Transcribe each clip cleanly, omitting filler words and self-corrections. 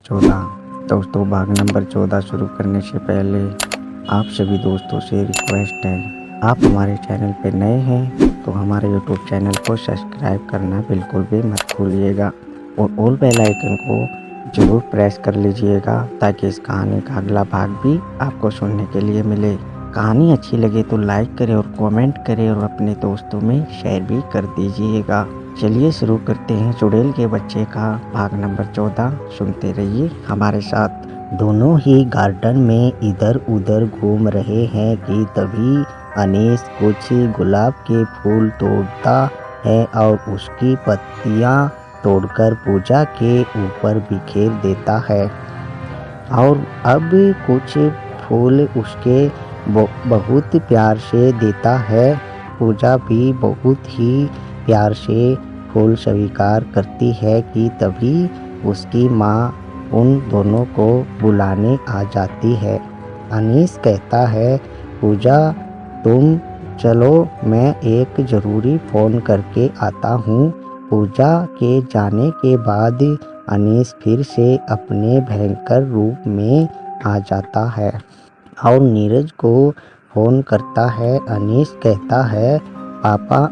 14। दोस्तों भाग नंबर 14 शुरू करने से पहले आप सभी दोस्तों से रिक्वेस्ट है, आप हमारे चैनल पर नए हैं तो हमारे यूट्यूब चैनल को सब्सक्राइब करना बिल्कुल भी मत भूलिएगा और ऑल बेल आइकन को ज़रूर प्रेस कर लीजिएगा ताकि इस कहानी का अगला भाग भी आपको सुनने के लिए मिले। कहानी अच्छी लगे तो लाइक करें और कमेंट करें और अपने दोस्तों में शेयर भी कर दीजिएगा। चलिए शुरू करते हैं चुड़ैल के बच्चे का भाग नंबर 14। सुनते रहिए हमारे साथ। दोनों ही गार्डन में इधर उधर घूम रहे हैं कि तभी अनीस कुछ गुलाब के फूल तोड़ता है और उसकी पत्तियां तोड़कर पूजा के ऊपर बिखेर देता है और अब कुछ फूल उसके बहुत प्यार से देता है। पूजा भी बहुत ही प्यार से फूल स्वीकार करती है कि तभी उसकी माँ उन दोनों को बुलाने आ जाती है। अनीस कहता है, पूजा तुम चलो, मैं एक ज़रूरी फ़ोन करके आता हूँ। पूजा के जाने के बाद अनीस फिर से अपने भयंकर रूप में आ जाता है और नीरज को फ़ोन करता है। अनीस कहता है, पापा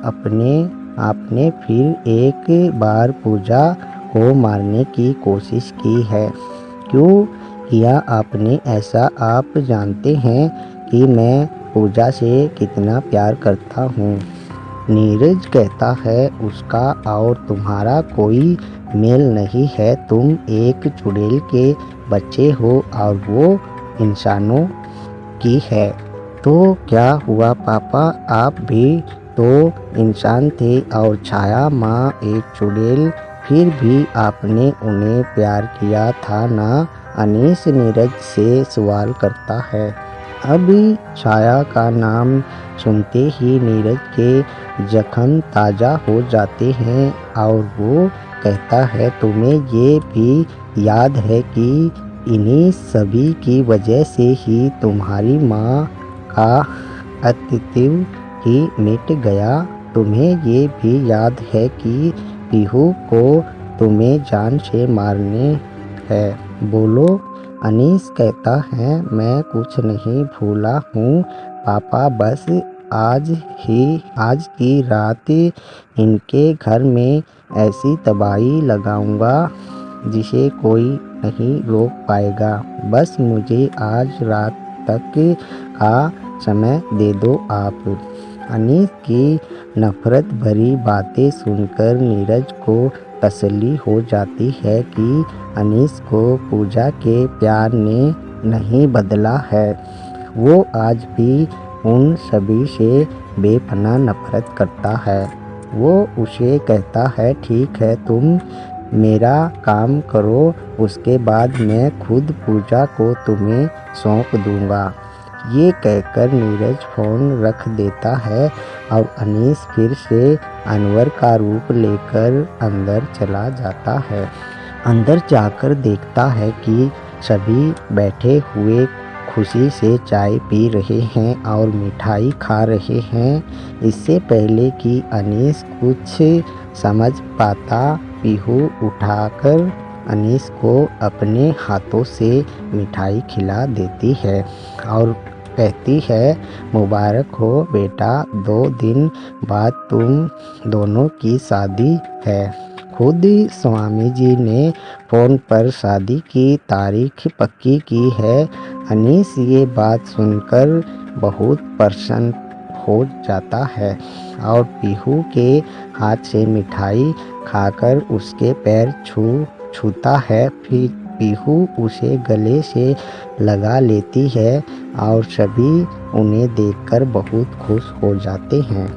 आपने फिर एक बार पूजा को मारने की कोशिश की है। क्यों किया आपने ऐसा? आप जानते हैं कि मैं पूजा से कितना प्यार करता हूँ। नीरज कहता है, उसका और तुम्हारा कोई मेल नहीं है। तुम एक चुड़ैल के बच्चे हो और वो इंसानों की है। तो क्या हुआ पापा, आप भी तो इंसान थे और छाया माँ एक चुड़ैल, फिर भी आपने उन्हें प्यार किया था ना? अनीस नीरज से सवाल करता है। अभी छाया का नाम सुनते ही नीरज के जख्म ताज़ा हो जाते हैं और वो कहता है, तुम्हें ये भी याद है कि इन्हीं सभी की वजह से ही तुम्हारी माँ का अस्तित्व ही मिट गया। तुम्हें ये भी याद है कि पीहू को तुम्हें जान से मारने है। बोलो। अनीस कहता है, मैं कुछ नहीं भूला हूँ पापा, बस आज की रात इनके घर में ऐसी तबाही लगाऊंगा जिसे कोई नहीं रोक पाएगा। बस मुझे आज रात तक का समय दे दो आप। अनीस की नफरत भरी बातें सुनकर नीरज को तसल्ली हो जाती है कि अनीस को पूजा के प्यार ने नहीं बदला है। वो आज भी उन सभी से बेपनाह नफरत करता है। वो उसे कहता है, ठीक है, तुम मेरा काम करो, उसके बाद मैं खुद पूजा को तुम्हें सौंप दूंगा। ये कहकर नीरज फ़ोन रख देता है और अनीस फिर से अनवर का रूप लेकर अंदर चला जाता है। अंदर जाकर देखता है कि सभी बैठे हुए खुशी से चाय पी रहे हैं और मिठाई खा रहे हैं। इससे पहले कि अनीस कुछ समझ पाता, पीहू उठाकर अनीस को अपने हाथों से मिठाई खिला देती है और कहती है, मुबारक हो बेटा, 2 दिन बाद तुम दोनों की शादी है। खुद स्वामी जी ने फ़ोन पर शादी की तारीख पक्की की है। अनीस ये बात सुनकर बहुत प्रसन्न हो जाता है और पीहू के हाथ से मिठाई खाकर उसके पैर छूता है। फिर पीहू उसे गले से लगा लेती है और सभी उन्हें देखकर बहुत खुश हो जाते हैं।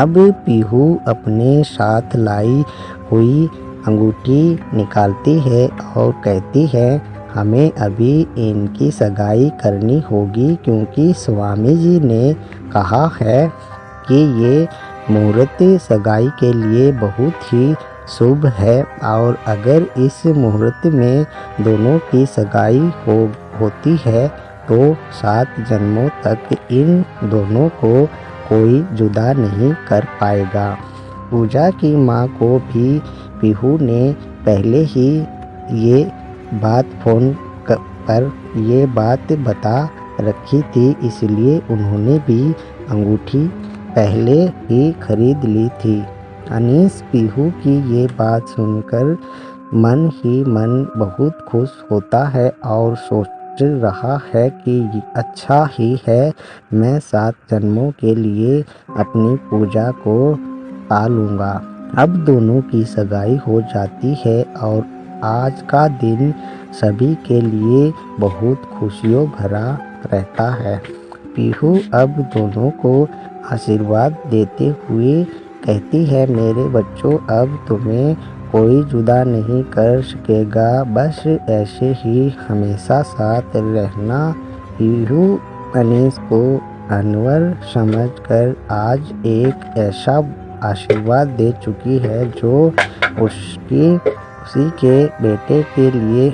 अब पीहू अपने साथ लाई हुई अंगूठी निकालती है और कहती है, हमें अभी इनकी सगाई करनी होगी क्योंकि स्वामी जी ने कहा है कि ये मुहूर्त सगाई के लिए बहुत ही शुभ है और अगर इस मुहूर्त में दोनों की सगाई होती है तो 7 जन्मों तक इन दोनों को कोई जुदा नहीं कर पाएगा। पूजा की माँ को भी पीहू ने पहले ही ये बात फोन पर ये बात बता रखी थी, इसलिए उन्होंने भी अंगूठी पहले ही खरीद ली थी। अनीस पीहू की ये बात सुनकर मन ही मन बहुत खुश होता है और सोच रहा है कि अच्छा ही है, मैं 7 जन्मों के लिए अपनी पूजा को पा लूँगा। अब दोनों की सगाई हो जाती है और आज का दिन सभी के लिए बहुत खुशियों भरा रहता है। पीहू अब दोनों को आशीर्वाद देते हुए कहती है, मेरे बच्चों, अब तुम्हें कोई जुदा नहीं कर सकेगा, बस ऐसे ही हमेशा साथ रहना। पीहू अनीस को अनवर समझकर आज एक ऐसा आशीर्वाद दे चुकी है जो उसी के बेटे के लिए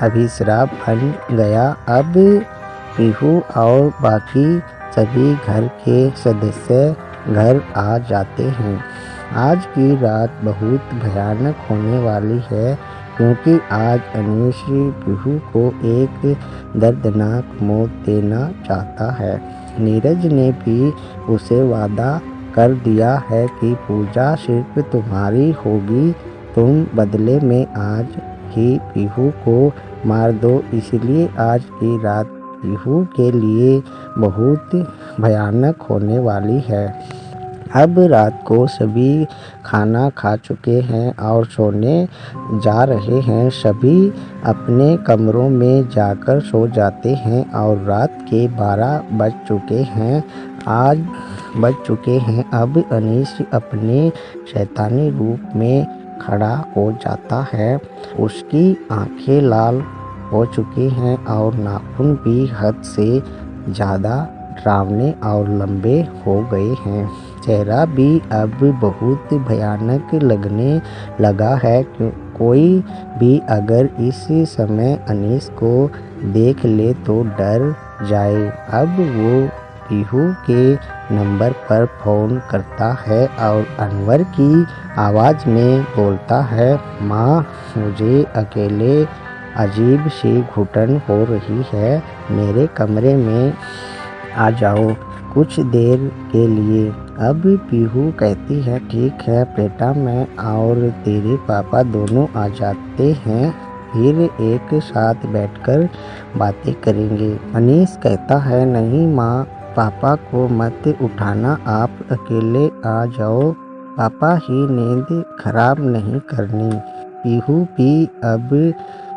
अभिशाप बन गया। अब पीहू और बाकी सभी घर के सदस्य घर आ जाते हैं। आज की रात बहुत भयानक होने वाली है, क्योंकि आज अनीस पीहू को एक दर्दनाक मौत देना चाहता है। नीरज ने भी उसे वादा कर दिया है कि पूजा सिर्फ तुम्हारी होगी, तुम बदले में आज ही पीहू को मार दो। इसलिए आज की रात पीहू के लिए बहुत भयानक होने वाली है। अब रात को सभी खाना खा चुके हैं और सोने जा रहे हैं। सभी अपने कमरों में जाकर सो जाते हैं और रात के 12 बज चुके हैं। अब अनीस अपने शैतानी रूप में खड़ा हो जाता है। उसकी आंखें लाल हो चुकी हैं और नाखून भी हद से ज़्यादा डरावने और लंबे हो गए हैं। चेहरा भी अब बहुत भयानक लगने लगा है। कोई भी अगर इस समय अनीस को देख ले तो डर जाए। अब वो पीहू के नंबर पर फ़ोन करता है और अनवर की आवाज़ में बोलता है, माँ, मुझे अकेले अजीब सी घुटन हो रही है, मेरे कमरे में आ जाओ कुछ देर के लिए। अब पीहू कहती है, ठीक है बेटा, मैं और तेरे पापा दोनों आ जाते हैं, फिर एक साथ बैठकर बातें करेंगे। अनीस कहता है, नहीं माँ, पापा को मत उठाना, आप अकेले आ जाओ, पापा ही नींद खराब नहीं करनी। पीहू भी अब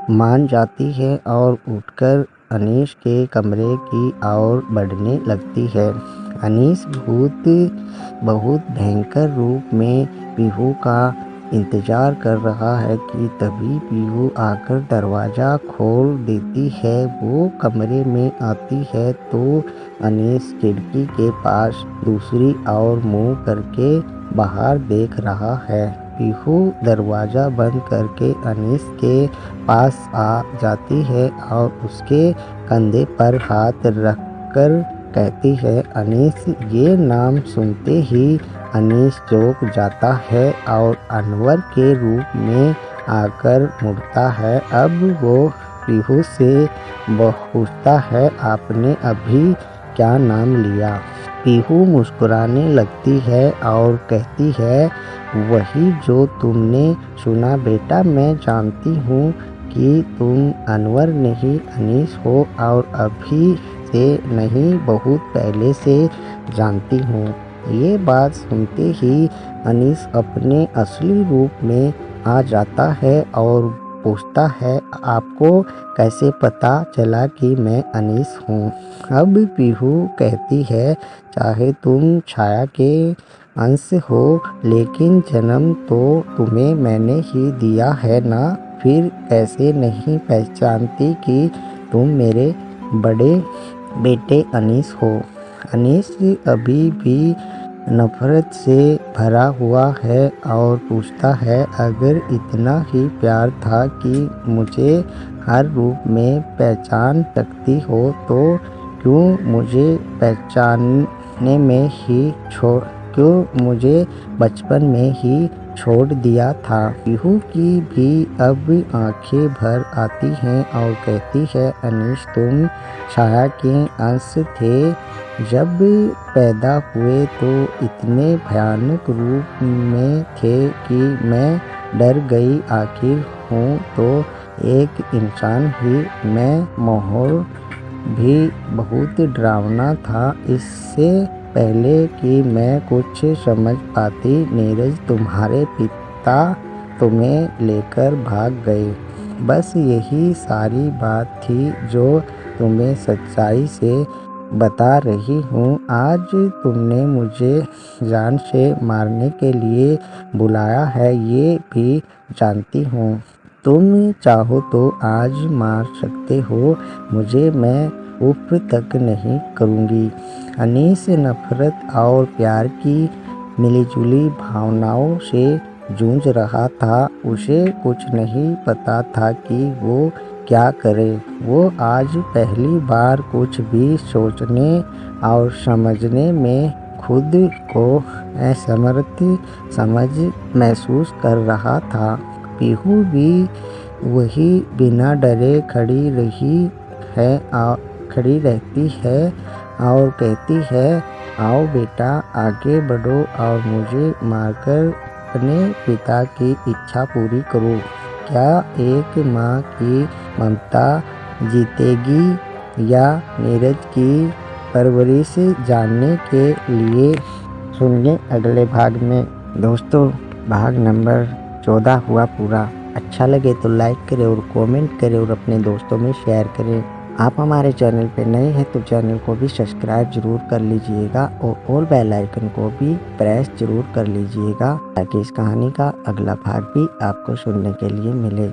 मान जाती है और उठकर अनीस के कमरे की ओर बढ़ने लगती है। अनीस बहुत भयंकर रूप में पीहू का इंतज़ार कर रहा है कि तभी पीहू आकर दरवाज़ा खोल देती है। वो कमरे में आती है तो अनीस खिड़की के पास दूसरी ओर मुँह करके बाहर देख रहा है। पीहू दरवाज़ा बंद करके अनीस के पास आ जाती है और उसके कंधे पर हाथ रखकर कहती है, अनीस। ये नाम सुनते ही अनीस चौंक जाता है और अनवर के रूप में आकर मुड़ता है। अब वो पीहू से पूछता है, आपने अभी क्या नाम लिया? पीहू मुस्कुराने लगती है और कहती है, वही जो तुमने सुना बेटा, मैं जानती हूँ कि तुम अनवर नहीं अनीस हो और अभी से नहीं, बहुत पहले से जानती हूँ। ये बात सुनते ही अनीस अपने असली रूप में आ जाता है और पूछता है, आपको कैसे पता चला कि मैं अनीस हूँ? अब पीहू कहती है, चाहे तुम छाया के अंश हो, लेकिन जन्म तो तुम्हें मैंने ही दिया है ना, फिर कैसे नहीं पहचानती कि तुम मेरे बड़े बेटे अनीस हो। अनीस अभी भी नफरत से भरा हुआ है और पूछता है, अगर इतना ही प्यार था कि मुझे हर रूप में पहचान सकती हो तो क्यों मुझे बचपन में ही छोड़ दिया था। पीहू की भी अब आंखें भर आती हैं और कहती है, अनीश तुम छाया के अंश थे। जब पैदा हुए तो इतने भयानक रूप में थे कि मैं डर गई। आखिर हूँ तो एक इंसान ही। मैं माहौल भी बहुत डरावना था। इससे पहले कि मैं कुछ समझ पाती नीरज तुम्हारे पिता तुम्हें लेकर भाग गए। बस यही सारी बात थी जो तुम्हें सच्चाई से बता रही हूँ। आज तुमने मुझे जान से मारने के लिए बुलाया है ये भी जानती हूँ। तुम चाहो तो आज मार सकते हो मुझे, मैं उफ तक नहीं करूँगी। अनीस नफरत और प्यार की मिलीजुली भावनाओं से जूझ रहा था। उसे कुछ नहीं पता था कि वो क्या करे। वो आज पहली बार कुछ भी सोचने और समझने में खुद को असमर्थ समझ महसूस कर रहा था। पीहू भी वही बिना डरे खड़ी रहती है और कहती है, आओ बेटा आगे बढ़ो और मुझे मारकर अपने पिता की इच्छा पूरी करो। क्या एक माँ की ममता जीतेगी या नीरज की परवरिश जानने के लिए सुनिए अगले भाग में। दोस्तों भाग नंबर 14 हुआ पूरा। अच्छा लगे तो लाइक करें और कमेंट करें और अपने दोस्तों में शेयर करें। आप हमारे चैनल पे नए हैं तो चैनल को भी सब्सक्राइब जरूर कर लीजिएगा और ऑल बेल आइकन को भी प्रेस जरूर कर लीजिएगा ताकि इस कहानी का अगला भाग भी आपको सुनने के लिए मिले।